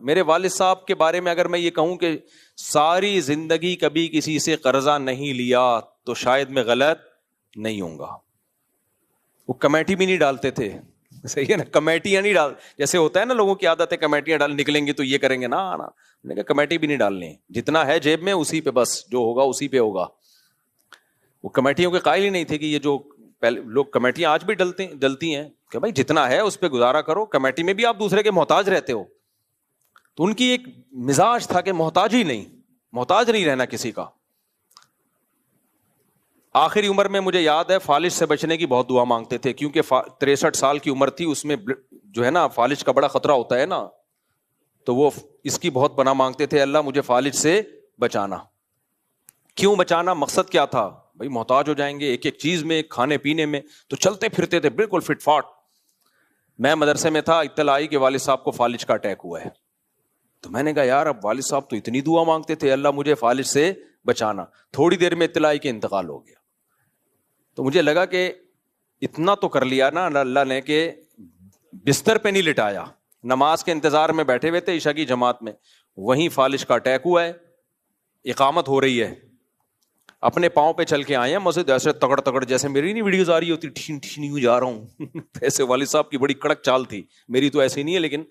میرے والد صاحب کے بارے میں اگر میں یہ کہوں کہ ساری زندگی کبھی کسی سے قرضہ نہیں لیا تو شاید میں غلط نہیں ہوں گا. وہ کمیٹی بھی نہیں ڈالتے تھے, صحیح ہے نا, کمیٹیاں نہیں ڈال, جیسے ہوتا ہے نا لوگوں کی عادت ہے کمیٹیاں ڈال, نکلیں گے تو یہ کریں گے, نا کمیٹی بھی نہیں ڈالنی, جتنا ہے جیب میں اسی پہ بس جو ہوگا اسی پہ ہوگا. وہ کمیٹیوں کے قائل ہی نہیں تھے کہ یہ جو پہلے لوگ کمیٹیاں آج بھی ڈلتی ہیں کہ بھائی جتنا ہے اس پہ گزارا کرو, کمیٹی میں بھی آپ دوسرے کے محتاج رہتے ہو. تو ان کی ایک مزاج تھا کہ محتاج نہیں رہنا کسی کا. آخری عمر میں مجھے یاد ہے فالج سے بچنے کی بہت دعا مانگتے تھے, کیونکہ 63 سال کی عمر تھی, اس میں جو ہے نا فالج کا بڑا خطرہ ہوتا ہے نا, تو وہ اس کی بہت پناہ مانگتے تھے, اللہ مجھے فالج سے بچانا. کیوں بچانا, مقصد کیا تھا, بھائی محتاج ہو جائیں گے ایک ایک چیز میں, کھانے پینے میں, تو چلتے پھرتے تھے بالکل فٹ فاٹ. میں مدرسے میں تھا, اطلاع آئی کہ والد صاحب کو فالج کا اٹیک ہوا ہے. تو میں نے کہا یار اب والد صاحب تو اتنی دعا مانگتے تھے اللہ مجھے فالج سے بچانا, تھوڑی دیر میں اطلاع آئی کہ انتقال ہو گیا. تو مجھے لگا کہ اتنا تو کر لیا نا اللہ نے کہ بستر پہ نہیں لٹایا, نماز کے انتظار میں بیٹھے ہوئے تھے عشاء کی جماعت میں, وہیں فالج کا اٹیک ہوا ہے, اقامت ہو رہی ہے, اپنے پاؤں پہ چل کے آئے ہیں مسجد, ایسے تگڑ تگڑ جیسے میری نہیں ویڈیوز آ رہی ہوتی, ٹھین ٹھین یوں جا رہا ہوں. ایسے والد صاحب کی بڑی کڑک چال تھی, میری تو ایسی نہیں ہے لیکن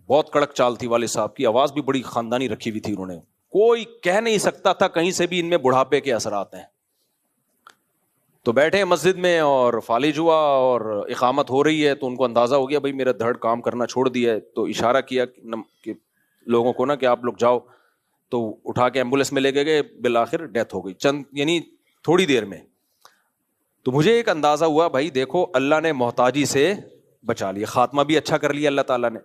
بہت کڑک چال تھی والد صاحب کی, آواز بھی بڑی خاندانی رکھی ہوئی تھی انہوں نے, کوئی کہہ نہیں سکتا تھا کہیں سے بھی ان میں بڑھاپے کے اثرات ہیں. تو بیٹھے مسجد میں اور فالج ہوا اور اقامت ہو رہی ہے, تو ان کو اندازہ ہو گیا بھائی میرا دھڑ کام کرنا چھوڑ دیا ہے, تو اشارہ کیا کہ لوگوں کو نا کہ آپ لوگ جاؤ, تو اٹھا کے ایمبولینس میں لے گئے, بالآخر ڈیتھ ہو گئی چند یعنی تھوڑی دیر میں. تو مجھے ایک اندازہ ہوا بھائی دیکھو اللہ نے محتاجی سے بچا لیا, خاتمہ بھی اچھا کر لیا اللہ تعالیٰ نے.